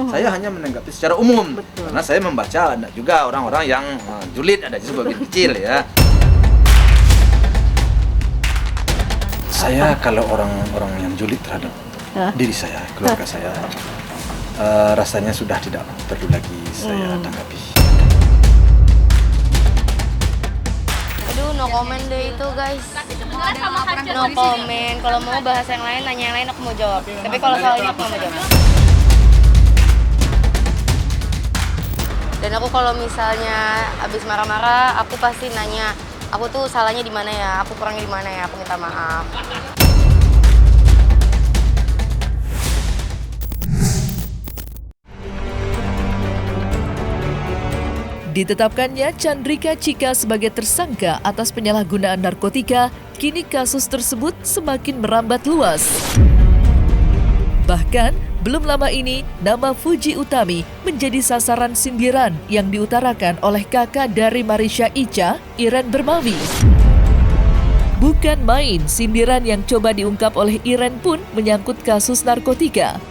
Saya hanya menanggapi secara umum. Betul. Karena saya membaca ada juga orang-orang yang julid, ada juga sebagian kecil ya. Saya kalau orang-orang yang julid terhadap diri saya, keluarga saya, rasanya sudah tidak perlu lagi saya tanggapi. Aduh, no comment deh itu guys. No comment. Kalau mau bahas yang lain, nanya yang lain aku mau jawab. Tapi kalau soal ini aku nggak mau jawab. Dan aku kalau misalnya abis marah-marah, aku pasti nanya, aku tuh salahnya di mana ya, aku kurangnya di mana ya, aku minta maaf. Ditetapkannya Chandrika Chika sebagai tersangka atas penyalahgunaan narkotika, kini kasus tersebut semakin merambat luas. Bahkan, belum lama ini, nama Fuji Utami menjadi sasaran sindiran yang diutarakan oleh kakak dari Marisha Icha, Iren Bermawi. Bukan main, sindiran yang coba diungkap oleh Iren pun menyangkut kasus narkotika.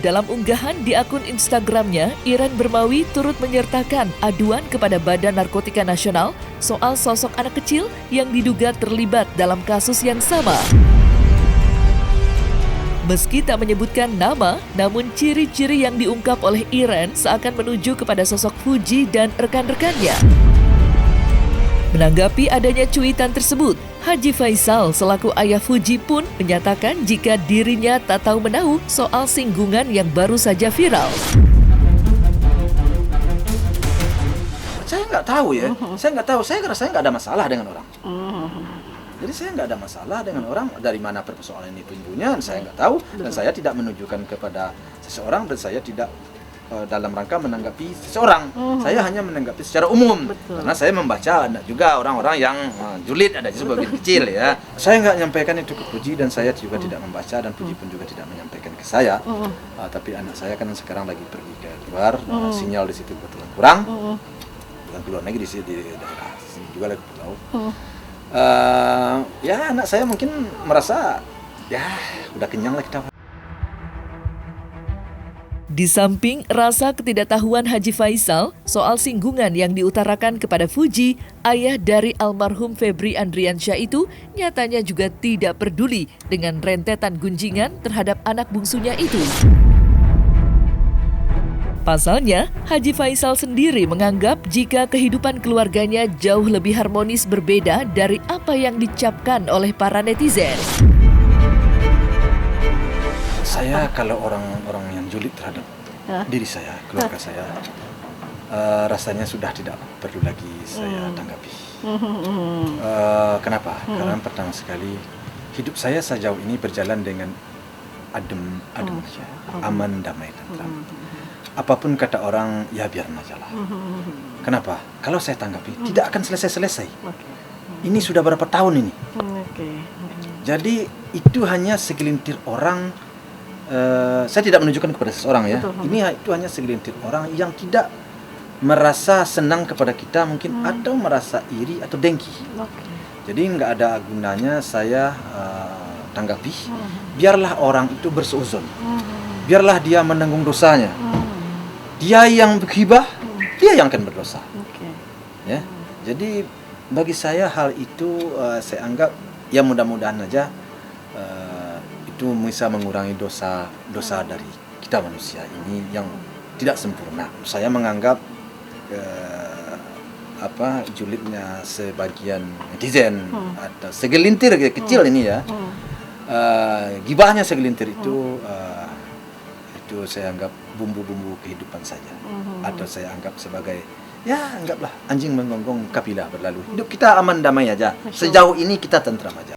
Dalam unggahan di akun Instagramnya, Iren Bermawi turut menyertakan aduan kepada Badan Narkotika Nasional soal sosok anak kecil yang diduga terlibat dalam kasus yang sama. Meski tak menyebutkan nama, namun ciri-ciri yang diungkap oleh Iren seakan menuju kepada sosok Fuji dan rekan-rekannya. Menanggapi adanya cuitan tersebut, Haji Faisal selaku ayah Fuji pun menyatakan jika dirinya tak tahu menahu soal singgungan yang baru saja viral. Saya nggak tahu ya, saya rasanya nggak ada masalah dengan orang. Jadi saya nggak ada masalah dengan orang, dari mana persoalan ini timbulnya, saya nggak tahu. Dan saya tidak menunjukkan kepada seseorang, dan saya tidak dalam rangka menanggapi seseorang. Saya hanya menanggapi secara umum. Betul. Karena saya membaca ada juga orang-orang yang julid, ada juga sebagian kecil ya. Saya nggak menyampaikan itu ke Puji, dan saya juga tidak membaca, dan Puji pun juga tidak menyampaikan ke saya. Tapi anak saya kan sekarang lagi pergi ke luar, sinyal di situ kebetulan kurang. Bukan keluar negeri di daerah sini juga lagi pulau. Ya anak saya mungkin merasa ya udah kenyang lah kita. Di samping rasa ketidaktahuan Haji Faisal soal singgungan yang diutarakan kepada Fuji, ayah dari almarhum Febri Andriansyah itu nyatanya juga tidak peduli dengan rentetan gunjingan terhadap anak bungsunya itu. Pasalnya, Haji Faisal sendiri menganggap jika kehidupan keluarganya jauh lebih harmonis berbeda dari apa yang dicapkan oleh para netizen. Saya kalau orang-orang yang julid terhadap diri saya, keluarga saya, rasanya sudah tidak perlu lagi saya tanggapi. Kenapa? Karena pertama sekali hidup saya sejauh ini berjalan dengan adem saja, aman, damai, tentram. Apapun kata orang, ya biar aja lah. Kenapa? Kalau saya tanggapi, tidak akan selesai-selesai. Ini sudah berapa tahun ini? Jadi itu hanya segelintir orang. Saya tidak menunjukkan kepada seseorang ya. Itu hanya segelintir orang yang tidak merasa senang kepada kita mungkin, atau merasa iri atau dengki. Jadi nggak ada gunanya saya tanggapi. Biarlah orang itu berseuzon. Biarlah dia menanggung dosanya. Dia yang berghibah, dia yang akan berdosa. Ya. Jadi bagi saya hal itu saya anggap ya mudah-mudahan aja itu bisa mengurangi dosa dari kita manusia ini yang tidak sempurna. Saya menganggap julidnya sebagian netizen atau segelintir kecil ini ya, gibahnya segelintir itu saya anggap bumbu-bumbu kehidupan saja, atau saya anggap sebagai ya anggaplah anjing menggonggong kapilah berlalu. Hidup kita aman damai aja. Sejauh ini kita tentram aja.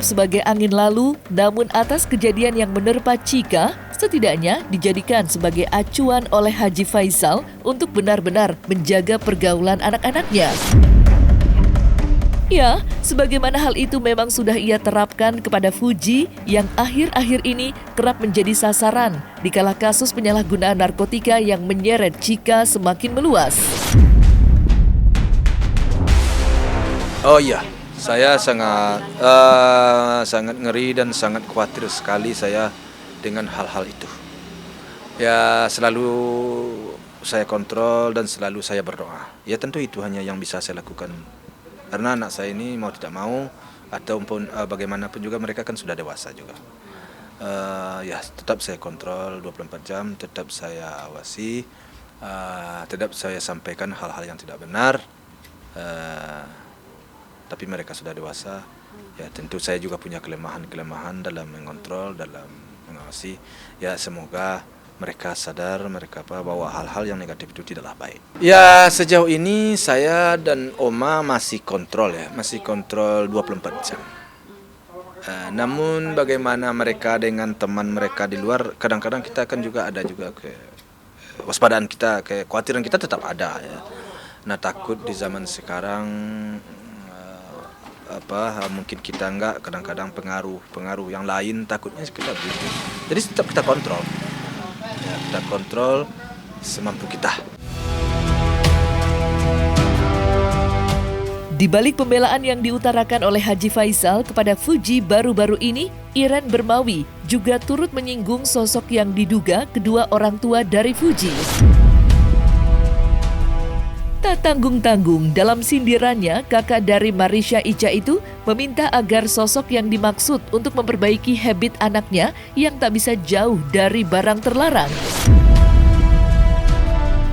Sebagai angin lalu, namun atas kejadian yang menerpa Chika, setidaknya dijadikan sebagai acuan oleh Haji Faisal untuk benar-benar menjaga pergaulan anak-anaknya. Ya, sebagaimana hal itu memang sudah ia terapkan kepada Fuji yang akhir-akhir ini kerap menjadi sasaran dikala kasus penyalahgunaan narkotika yang menyeret Chika semakin meluas. Oh iya, Saya sangat ngeri dan sangat khawatir sekali saya dengan hal-hal itu. Ya selalu saya kontrol dan selalu saya berdoa. Ya tentu itu hanya yang bisa saya lakukan. Karena anak saya ini mau tidak mau ataupun bagaimanapun juga mereka kan sudah dewasa juga. Ya tetap saya kontrol 24 jam, tetap saya awasi, tetap saya sampaikan hal-hal yang tidak benar. Tapi mereka sudah dewasa, ya tentu saya juga punya kelemahan dalam mengontrol, dalam mengawasi. Ya semoga mereka sadar, bahwa hal-hal yang negatif itu tidaklah baik. Ya sejauh ini saya dan Oma masih kontrol 24 jam. Namun bagaimana mereka dengan teman mereka di luar, kadang-kadang kita kan juga ada juga waspadaan kita, kekhawatiran kita tetap ada ya. Nah takut di zaman sekarang mungkin kita enggak, kadang-kadang pengaruh yang lain takutnya kita begitu. Jadi tetap kita kontrol. Ya, kita kontrol semampu kita. Di balik pembelaan yang diutarakan oleh Haji Faisal kepada Fuji baru-baru ini, Iren Bermawi juga turut menyinggung sosok yang diduga kedua orang tua dari Fuji. Tak tanggung-tanggung dalam sindirannya, kakak dari Marisha Icha itu meminta agar sosok yang dimaksud untuk memperbaiki habit anaknya yang tak bisa jauh dari barang terlarang.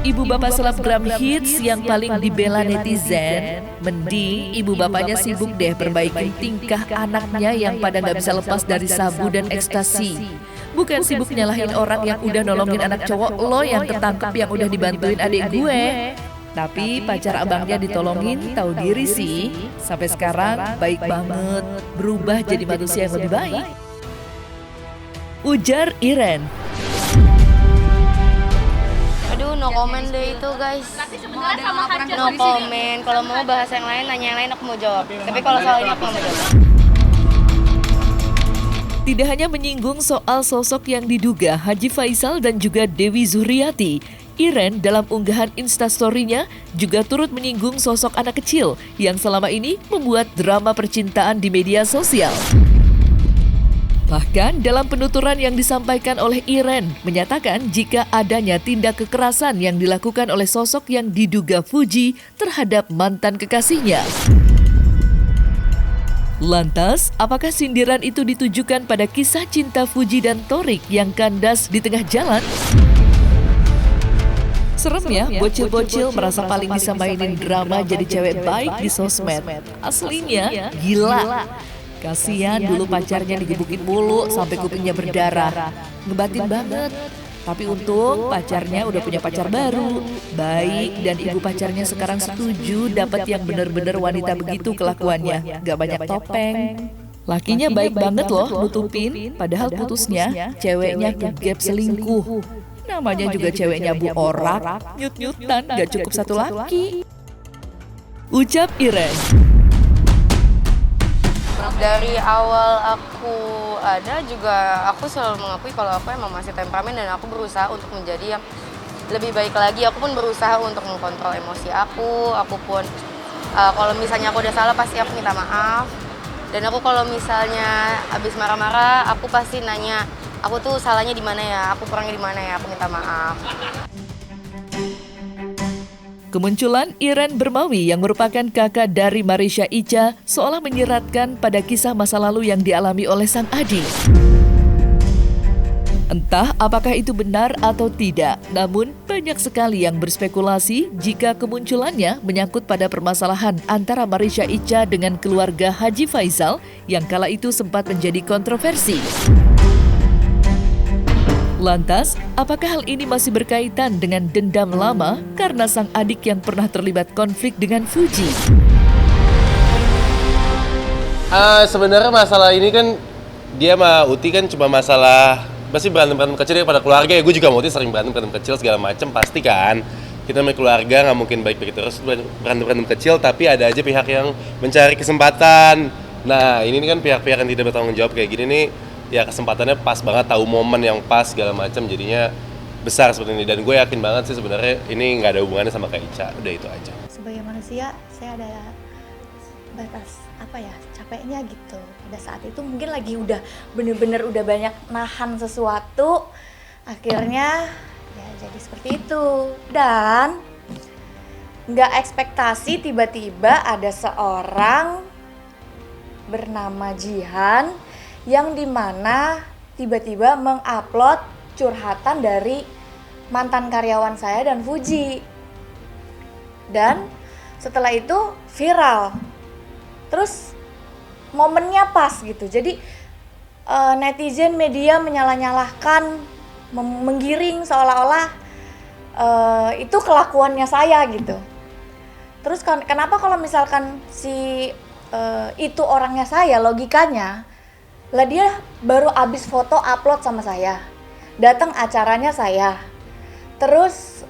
Ibu bapak selebgram hits yang paling dibela netizen, mending ibu bapaknya sibuk deh perbaikin tingkah anaknya yang pada nggak bisa lepas dari sabu dan ekstasi. Bukan sibuk nyalahin orang yang udah nolongin anak cowok lo yang ketangkep yang udah dibantuin adik gue. Tapi pacar abangnya ditolongin, tahu diri sih. Sampai sekarang baik banget, berubah jadi manusia yang lebih baik. Ujar Iren. Aduh, no comment deh itu guys. No comment. Kalau mau bahas yang lain, nanya yang lain aku mau jawab. Tapi kalau soal ini aku nggak mau jawab. Tidak hanya menyinggung soal sosok yang diduga Haji Faisal dan juga Dewi Zuriati, Iren dalam unggahan Instastory-nya juga turut menyinggung sosok anak kecil yang selama ini membuat drama percintaan di media sosial. Bahkan dalam penuturan yang disampaikan oleh Iren menyatakan jika adanya tindak kekerasan yang dilakukan oleh sosok yang diduga Fuji terhadap mantan kekasihnya. Lantas, apakah sindiran itu ditujukan pada kisah cinta Fuji dan Thorik yang kandas di tengah jalan? Serem ya, bocil-bocil merasa paling bisa mainin drama jadi cewek baik di sosmed. Aslinya gila. Kasian dulu pacarnya digebukin mulu sampai kupingnya berdarah. Ngebatin banget. Tapi untung pacarnya udah punya pacar baru, baik, dan ibu pacarnya sekarang setuju dapat yang benar-benar wanita begitu kelakuannya, gak banyak topeng. Lakinya baik banget loh nutupin, padahal putusnya ceweknya kegep selingkuh. Namanya juga ceweknya Bu Orak, nyut-nyutan gak cukup satu laki. Ucap Iren. Dari awal aku ada juga aku selalu mengakui kalau aku emang masih temperamen dan aku berusaha untuk menjadi yang lebih baik lagi. Aku pun berusaha untuk mengkontrol emosi aku pun kalau misalnya aku udah salah pasti aku minta maaf. Dan aku kalau misalnya abis marah-marah aku pasti nanya, aku tuh salahnya di mana ya, aku kurangnya di mana ya, aku minta maaf. Kemunculan Iren Bermawi yang merupakan kakak dari Marisha Icha seolah menyeratkan pada kisah masa lalu yang dialami oleh sang adik. Entah apakah itu benar atau tidak, namun banyak sekali yang berspekulasi jika kemunculannya menyangkut pada permasalahan antara Marisha Icha dengan keluarga Haji Faisal yang kala itu sempat menjadi kontroversi. Lantas, apakah hal ini masih berkaitan dengan dendam lama karena sang adik yang pernah terlibat konflik dengan Fuji? Sebenarnya masalah ini kan dia sama Uti kan cuma masalah pasti berantem kecil pada keluarga ya. Gue juga sama Uti sering berantem kecil segala macam pasti kan. Kita sama keluarga nggak mungkin baik-baik terus berantem kecil, tapi ada aja pihak yang mencari kesempatan. Nah ini kan pihak-pihak yang tidak bertanggung jawab kayak gini nih. Ya kesempatannya pas banget, tahu momen yang pas segala macam, jadinya besar seperti ini. Dan gue yakin banget sih sebenarnya ini nggak ada hubungannya sama Kak Icha, udah itu aja. Sebagai manusia, saya ada batas apa ya, capeknya gitu. Pada saat itu mungkin lagi udah bener-bener udah banyak nahan sesuatu, akhirnya ya jadi seperti itu. Dan nggak ekspektasi tiba-tiba ada seorang bernama Jihan yang dimana tiba-tiba mengupload curhatan dari mantan karyawan saya dan Fuji. Dan setelah itu viral. Terus momennya pas gitu. Jadi netizen media menyalah-nyalahkan, menggiring seolah-olah itu kelakuannya saya gitu. Terus kenapa kalau misalkan si itu orangnya saya, logikanya lah dia baru abis foto upload sama saya, datang acaranya saya, terus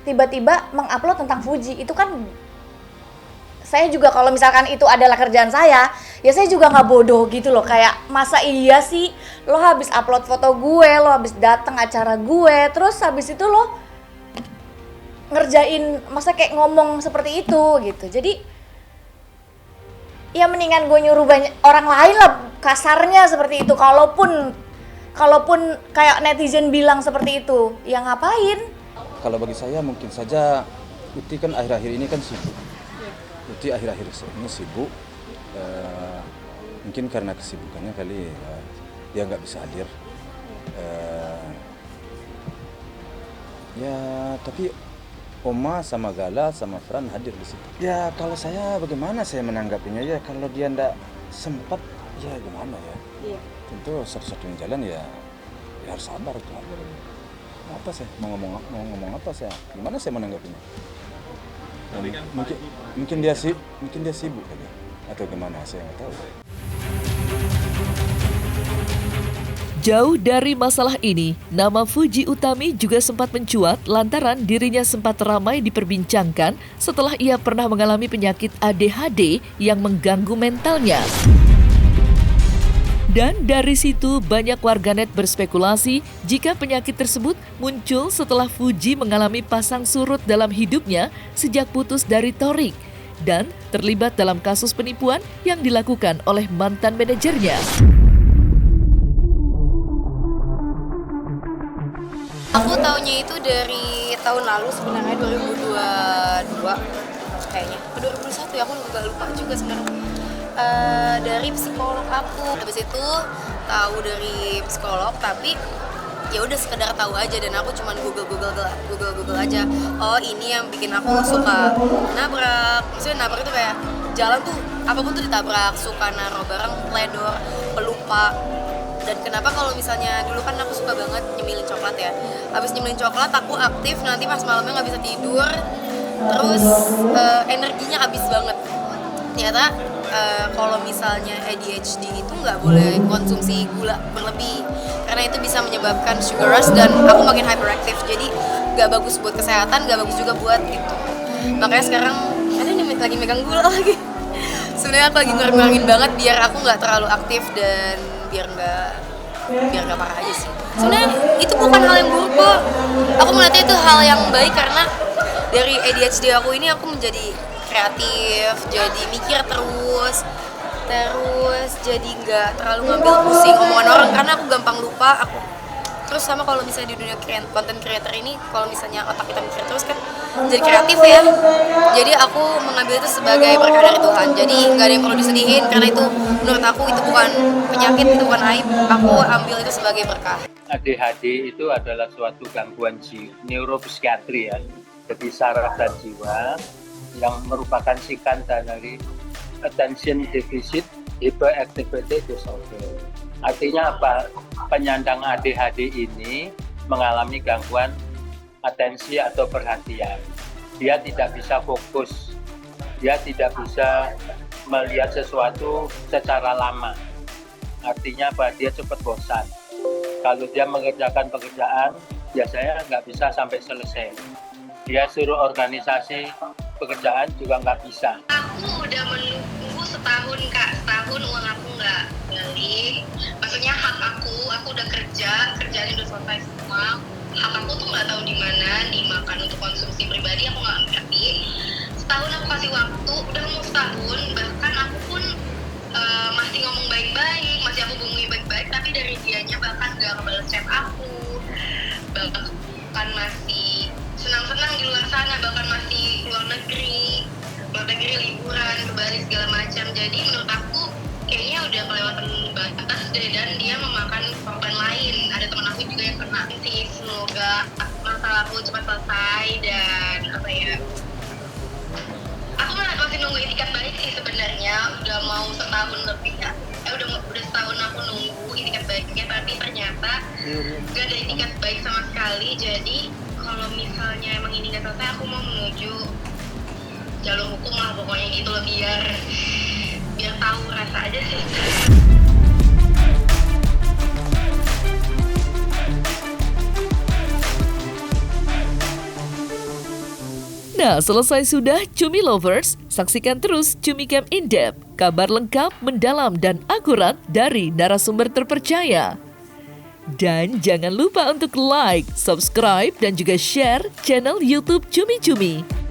tiba-tiba mengupload tentang Fuji. Itu kan saya juga kalau misalkan itu adalah kerjaan saya, ya saya juga nggak bodoh gitu loh. Kayak masa iya sih lo habis upload foto gue, lo habis datang acara gue, terus habis itu lo ngerjain, masa kayak ngomong seperti itu gitu. Jadi ya mendingan gue nyuruh banyak orang lain lah, kasarnya seperti itu. Kalaupun kayak netizen bilang seperti itu, ya ngapain? Kalau bagi saya mungkin saja Uti kan akhir-akhir ini kan sibuk. Uti akhir-akhir ini sibuk, mungkin karena kesibukannya kali dia nggak bisa hadir. Ya tapi Oma sama Gala sama Fran hadir di situ. Ya kalau saya bagaimana saya menanggapinya ya, kalau dia ndak sempat ya gimana ya. Iya. Tentu satu-satunya jalan ya harus sabar itu. Apa saya mau ngomong apa saya? Gimana saya menanggapinya? Mungkin dia sibuk kali atau gimana, saya nggak tahu. Jauh dari masalah ini, nama Fuji Utami juga sempat mencuat lantaran dirinya sempat ramai diperbincangkan setelah ia pernah mengalami penyakit ADHD yang mengganggu mentalnya. Dan dari situ banyak warganet berspekulasi jika penyakit tersebut muncul setelah Fuji mengalami pasang surut dalam hidupnya sejak putus dari Thorik dan terlibat dalam kasus penipuan yang dilakukan oleh mantan manajernya. Aku taunya itu dari tahun lalu sebenarnya, 2022 kayaknya, 2021 ya, aku agak lupa juga sebenarnya. Dari psikolog aku. Habis itu tahu dari psikolog, tapi ya udah sekedar tahu aja, dan aku cuman Google aja. Oh, ini yang bikin aku suka nabrak. Maksudnya nabrak itu kayak jalan tuh apapun tuh ditabrak, suka naruh barang teledor, pelupa. Dan kenapa kalau misalnya dulu kan aku suka banget nyemilin coklat ya. Habis nyemilin coklat aku aktif, nanti pas malamnya nggak bisa tidur. Terus energinya habis banget. Ternyata kalau misalnya ADHD itu nggak boleh konsumsi gula berlebih, karena itu bisa menyebabkan sugar rush dan aku makin hyperactive, jadi nggak bagus buat kesehatan, nggak bagus juga buat itu. Makanya sekarang ada nih lagi megang gula lagi. Sebenarnya aku lagi ngurangin banget biar aku nggak terlalu aktif dan biar nggak parah aja sih. Sebenarnya itu bukan hal yang buruk kok. Aku melihatnya itu hal yang baik, karena dari ADHD aku ini aku menjadi kreatif, jadi mikir terus jadi nggak terlalu ngambil pusing omongan orang, karena aku gampang lupa. Terus sama kalau misalnya di dunia content creator ini, kalau misalnya otak kita mikir terus kan jadi kreatif ya. Jadi aku mengambil itu sebagai berkah dari Tuhan. Jadi nggak ada yang perlu disedihin, karena itu menurut aku itu bukan penyakit, itu bukan aib. Aku ambil itu sebagai berkah. ADHD itu adalah suatu gangguan neuropsikiatri ya, jadi saraf dan jiwa yang merupakan singkatan dari attention deficit hyperactivity disorder. Artinya apa? Penyandang ADHD ini mengalami gangguan atensi atau perhatian. Dia tidak bisa fokus, dia tidak bisa melihat sesuatu secara lama. Artinya apa? Dia cepat bosan. Kalau dia mengerjakan pekerjaan, biasanya nggak bisa sampai selesai. Dia suruh organisasi pekerjaan juga nggak bisa. Aku udah menunggu setahun Kak, setahun uang aku nggak balik. Maksudnya hak aku udah kerjaan udah selesai semua. Hak aku tuh nggak tahu di mana, dimakan untuk konsumsi pribadi aku nggak ngerti. Setahun aku kasih waktu, udah mau setahun dari dianya bahkan gak ngebales chat aku, bahkan masih senang-senang di luar sana, bahkan masih luar negeri liburan ke Bali segala macam. Jadi menurut aku kayaknya udah kelewatan batas deh, dan dia memakan korban lain. Ada teman aku juga yang kena sih. Semoga masalah aku cepat selesai dan apa ya, aku masih nunggu itikat baik sih sebenarnya. Udah mau setahun lebih ya, udah setahun aku nunggu itikat baiknya, tapi ternyata gak ada itikat baik sama sekali. Jadi kalau misalnya emang ini gak selesai, aku mau menuju jalur hukum lah pokoknya gitu loh, biar tahu rasa aja sih. Nah, selesai sudah Cumi Lovers, saksikan terus Cumi Camp In Depth, kabar lengkap, mendalam, dan akurat dari narasumber terpercaya. Dan jangan lupa untuk like, subscribe, dan juga share channel YouTube Cumi Cumi.